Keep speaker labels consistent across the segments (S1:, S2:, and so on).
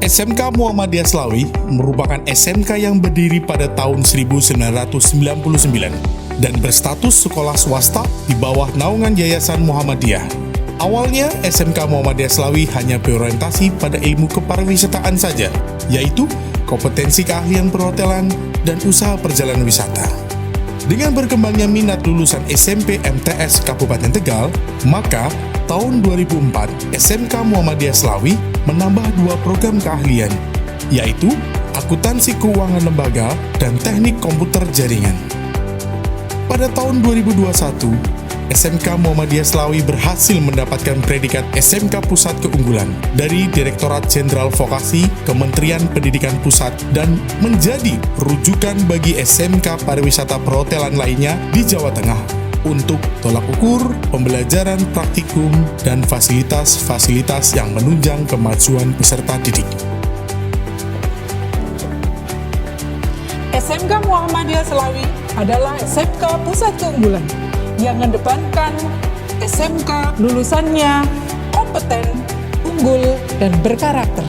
S1: SMK Muhammadiyah Slawi merupakan SMK yang berdiri pada tahun 1999 dan berstatus sekolah swasta di bawah naungan Yayasan Muhammadiyah. Awalnya, SMK Muhammadiyah Slawi hanya berorientasi pada ilmu kepariwisataan saja, yaitu kompetensi keahlian perhotelan dan usaha perjalanan wisata. Dengan berkembangnya minat lulusan SMP MTS Kabupaten Tegal, maka tahun 2004 SMK Muhammadiyah Slawi menambah 2 program keahlian, yaitu akuntansi keuangan lembaga dan teknik komputer jaringan. Pada tahun 2021, SMK Muhammadiyah Slawi berhasil mendapatkan predikat SMK Pusat Keunggulan dari Direktorat Jenderal Vokasi Kementerian Pendidikan Pusat dan menjadi rujukan bagi SMK pariwisata perhotelan lainnya di Jawa Tengah untuk tolak ukur, pembelajaran praktikum, dan fasilitas-fasilitas yang menunjang kemajuan peserta didik.
S2: SMK Muhammadiyah Slawi adalah SMK Pusat Keunggulan yang mengedepankan SMK lulusannya kompeten, unggul, dan berkarakter,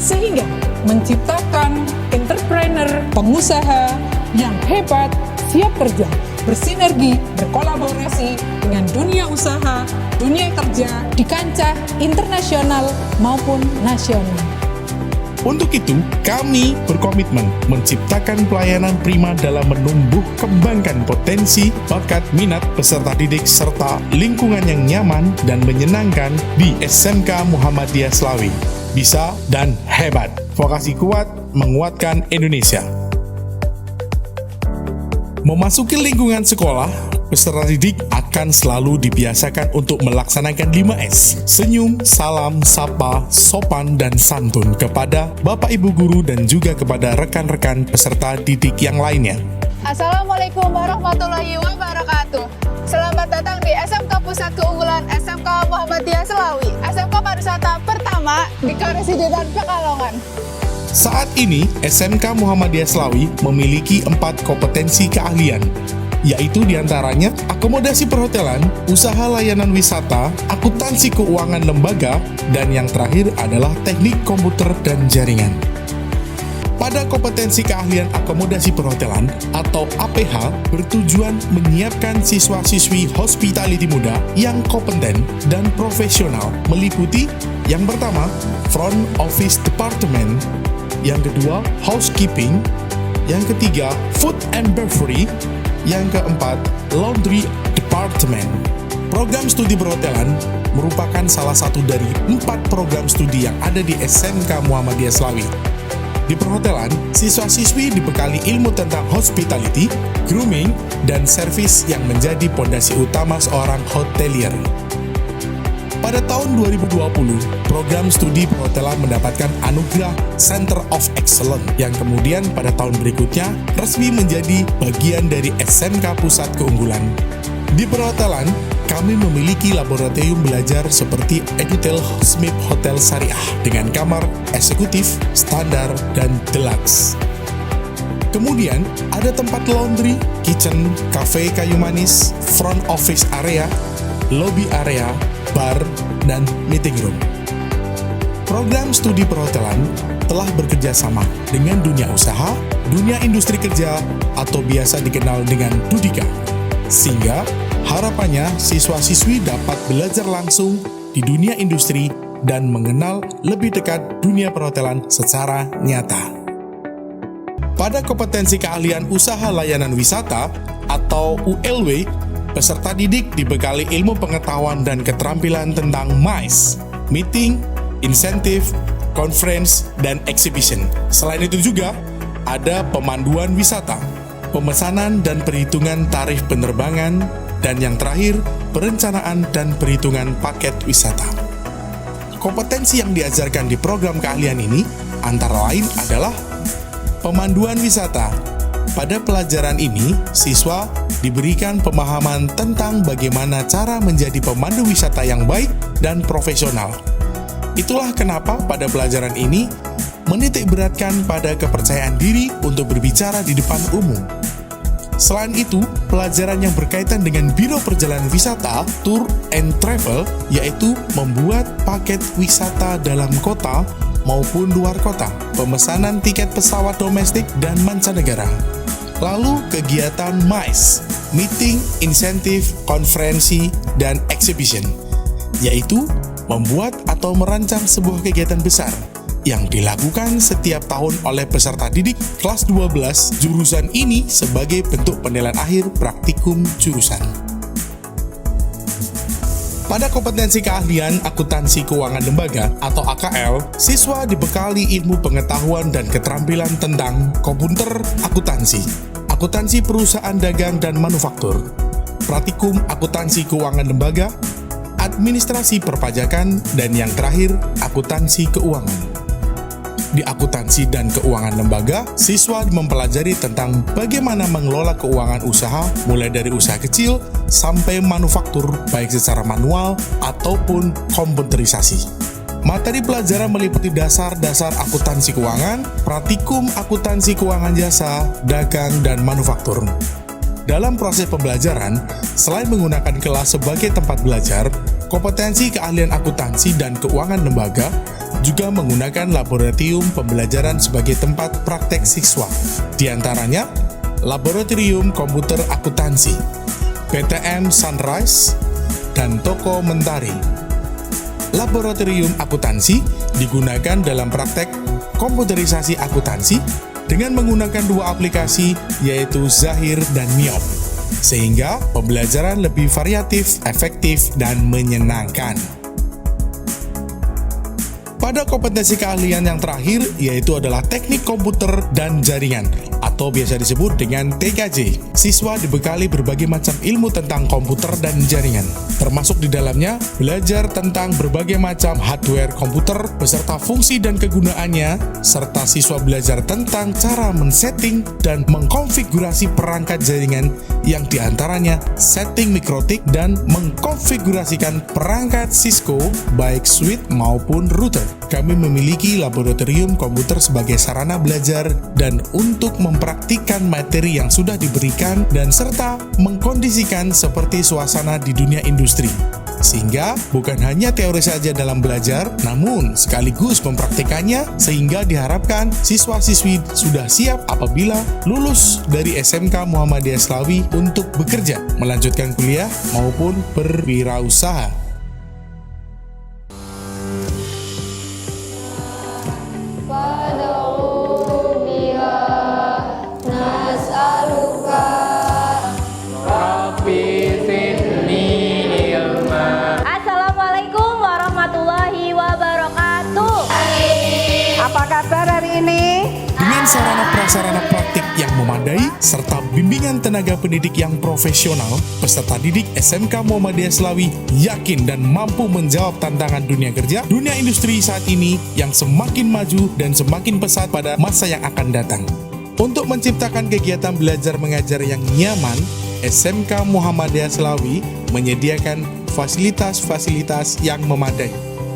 S2: sehingga menciptakan entrepreneur, pengusaha yang hebat, siap kerja, bersinergi, berkolaborasi dengan dunia usaha, dunia kerja di kancah internasional maupun nasional.
S1: Untuk itu, kami berkomitmen menciptakan pelayanan prima dalam menumbuh kembangkan potensi, bakat, minat peserta didik, serta lingkungan yang nyaman dan menyenangkan di SMK Muhammadiyah Slawi. Bisa dan hebat. Vokasi kuat menguatkan Indonesia. Memasuki lingkungan sekolah, peserta didik akan selalu dibiasakan untuk melaksanakan 5S. Senyum, salam, sapa, sopan, dan santun kepada Bapak Ibu Guru dan juga kepada rekan-rekan peserta didik yang lainnya.
S3: Assalamualaikum warahmatullahi wabarakatuh. Selamat datang di SMK Pusat Keunggulan SMK Muhammadiyah Slawi, SMK pariwisata pertama di Karesidenan Pekalongan.
S1: Saat ini, SMK Muhammadiyah Slawi memiliki 4 kompetensi keahlian, yaitu diantaranya akomodasi perhotelan, usaha layanan wisata, akuntansi keuangan lembaga, dan yang terakhir adalah teknik komputer dan jaringan. Pada kompetensi keahlian akomodasi perhotelan atau APH bertujuan menyiapkan siswa-siswi hospitality muda yang kompeten dan profesional, meliputi yang pertama, front office department, yang kedua, housekeeping, yang ketiga, food and beverage, yang keempat, laundry department. Program studi perhotelan merupakan salah satu dari 4 program studi yang ada di SMK Muhammadiyah Slawi. Di perhotelan, siswa-siswi dibekali ilmu tentang hospitality, grooming, dan service yang menjadi pondasi utama seorang hotelier. Pada tahun 2020, program studi perhotelan mendapatkan anugerah Center of Excellence yang kemudian pada tahun berikutnya resmi menjadi bagian dari SMK Pusat Keunggulan. Di perhotelan, kami memiliki laboratorium belajar seperti Egutel Smith Hotel Syariah dengan kamar eksekutif, standar, dan deluxe. Kemudian, ada tempat laundry, kitchen, cafe kayu manis, front office area, lobby area, bar, dan meeting room. Program studi perhotelan telah bekerja sama dengan dunia usaha, dunia industri kerja, atau biasa dikenal dengan Dudika, sehingga harapannya siswa-siswi dapat belajar langsung di dunia industri dan mengenal lebih dekat dunia perhotelan secara nyata. Pada kompetensi keahlian usaha layanan wisata atau ULW, peserta didik dibekali ilmu pengetahuan dan keterampilan tentang MICE, Meeting, Incentive, Conference, dan Exhibition. Selain itu juga ada pemanduan wisata, pemesanan dan perhitungan tarif penerbangan, dan yang terakhir, perencanaan dan perhitungan paket wisata. Kompetensi yang diajarkan di program keahlian ini antara lain adalah pemanduan wisata. Pada pelajaran ini, siswa diberikan pemahaman tentang bagaimana cara menjadi pemandu wisata yang baik dan profesional. Itulah kenapa pada pelajaran ini menitik beratkan pada kepercayaan diri untuk berbicara di depan umum. Selain itu, pelajaran yang berkaitan dengan Biro Perjalanan Wisata, Tour and Travel, yaitu membuat paket wisata dalam kota maupun luar kota, pemesanan tiket pesawat domestik dan mancanegara. Lalu kegiatan MICE, Meeting, Insentif, Konferensi, dan Exhibition, yaitu membuat atau merancang sebuah kegiatan besar yang dilakukan setiap tahun oleh peserta didik kelas 12 jurusan ini sebagai bentuk penilaian akhir praktikum jurusan. Pada kompetensi keahlian akuntansi keuangan lembaga atau AKL, siswa dibekali ilmu pengetahuan dan keterampilan tentang komputer akuntansi, akuntansi perusahaan dagang dan manufaktur, praktikum akuntansi keuangan lembaga, administrasi perpajakan, dan yang terakhir, akuntansi keuangan. Di akuntansi dan keuangan lembaga, siswa mempelajari tentang bagaimana mengelola keuangan usaha, mulai dari usaha kecil sampai manufaktur, baik secara manual ataupun komputerisasi. Materi pelajaran meliputi dasar-dasar akuntansi keuangan, praktikum akuntansi keuangan jasa, dagang, dan manufaktur. Dalam proses pembelajaran, selain menggunakan kelas sebagai tempat belajar, kompetensi keahlian akuntansi dan keuangan lembaga juga menggunakan laboratorium pembelajaran sebagai tempat praktek siswa. Di antaranya, Laboratorium Komputer Akuntansi, PTM Sunrise, dan Toko Mentari. Laboratorium akuntansi digunakan dalam praktek komputerisasi akuntansi dengan menggunakan dua aplikasi yaitu Zahir dan Miop, sehingga pembelajaran lebih variatif, efektif, dan menyenangkan. Pada kompetensi keahlian yang terakhir yaitu adalah teknik komputer dan jaringan atau biasa disebut dengan TKJ. Siswa dibekali berbagai macam ilmu tentang komputer dan jaringan, termasuk di dalamnya belajar tentang berbagai macam hardware komputer beserta fungsi dan kegunaannya, serta siswa belajar tentang cara men-setting dan mengkonfigurasi perangkat jaringan yang diantaranya setting mikrotik dan mengkonfigurasikan perangkat Cisco baik switch maupun router. Kami memiliki laboratorium komputer sebagai sarana belajar dan untuk mempraktikkan materi yang sudah diberikan dan serta mengkondisikan seperti suasana di dunia industri. Sehingga bukan hanya teori saja dalam belajar, namun sekaligus mempraktikannya sehingga diharapkan siswa-siswi sudah siap apabila lulus dari SMK Muhammadiyah Slawi untuk bekerja, melanjutkan kuliah maupun berwirausaha.
S4: Assalamualaikum warahmatullahi wabarakatuh.
S2: Apa kabar hari ini?
S1: Dengan sarana prasarana praktik yang memadai serta bimbingan tenaga pendidik yang profesional, peserta didik SMK Muhammadiyah Slawi yakin dan mampu menjawab tantangan dunia kerja, dunia industri saat ini yang semakin maju dan semakin pesat pada masa yang akan datang. Untuk menciptakan kegiatan belajar mengajar yang nyaman, SMK Muhammadiyah Slawi menyediakan fasilitas-fasilitas yang memadai.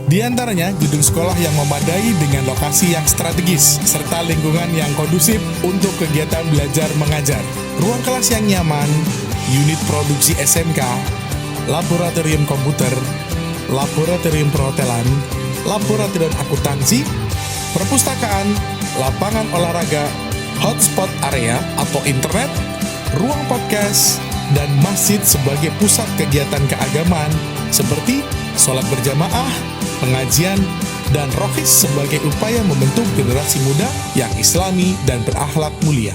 S1: Di antaranya gedung sekolah yang memadai dengan lokasi yang strategis, serta lingkungan yang kondusif untuk kegiatan belajar mengajar. Ruang kelas yang nyaman, unit produksi SMK, laboratorium komputer, laboratorium perhotelan, laboratorium akuntansi, perpustakaan, lapangan olahraga, hotspot area atau internet, ruang podcast, dan masjid sebagai pusat kegiatan keagamaan seperti sholat berjamaah, pengajian, dan rohis sebagai upaya membentuk generasi muda yang islami dan berakhlak mulia.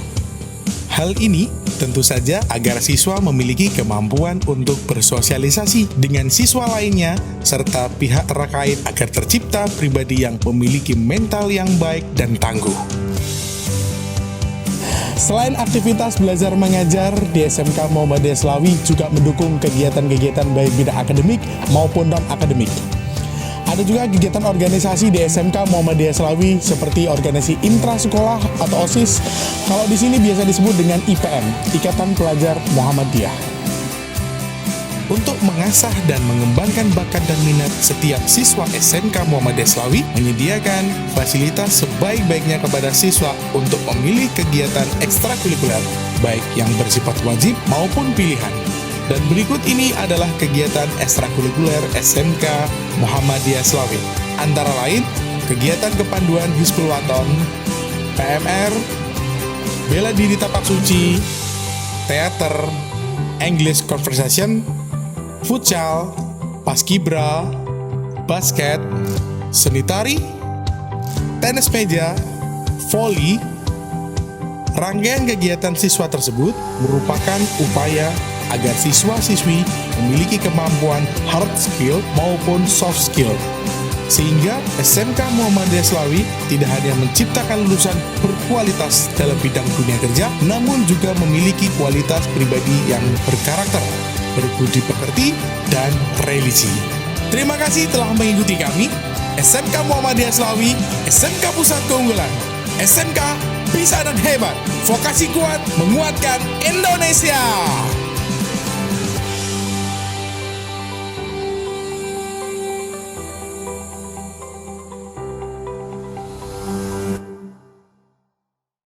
S1: Hal ini tentu saja agar siswa memiliki kemampuan untuk bersosialisasi dengan siswa lainnya serta pihak terkait agar tercipta pribadi yang memiliki mental yang baik dan tangguh. Selain aktivitas belajar mengajar di SMK Muhammadiyah Slawi juga mendukung kegiatan-kegiatan baik bidang akademik maupun non-akademik. Ada juga kegiatan organisasi di SMK Muhammadiyah Slawi seperti organisasi intrasekolah atau OSIS. Kalau di sini biasa disebut dengan IPM, Ikatan Pelajar Muhammadiyah. Untuk mengasah dan mengembangkan bakat dan minat setiap siswa SMK Muhammadiyah Slawi menyediakan fasilitas sebaik-baiknya kepada siswa untuk memilih kegiatan ekstrakurikuler, baik yang bersifat wajib maupun pilihan. Dan berikut ini adalah kegiatan ekstrakurikuler SMK Muhammadiyah Slawi. Antara lain, kegiatan kepanduan Hizbul Waton, PMR, bela diri tapak suci, teater, English conversation, futsal, paskibra, basket, seni tari, tenis meja, voli. Rangkaian kegiatan siswa tersebut merupakan upaya agar siswa-siswi memiliki kemampuan hard skill maupun soft skill, sehingga SMK Muhammadiyah Slawi tidak hanya menciptakan lulusan berkualitas dalam bidang dunia kerja, namun juga memiliki kualitas pribadi yang berkarakter, berbudi pekerti, dan religi. Terima kasih telah mengikuti kami, SMK Muhammadiyah Slawi, SMK Pusat Keunggulan. SMK bisa dan hebat, vokasi kuat menguatkan Indonesia.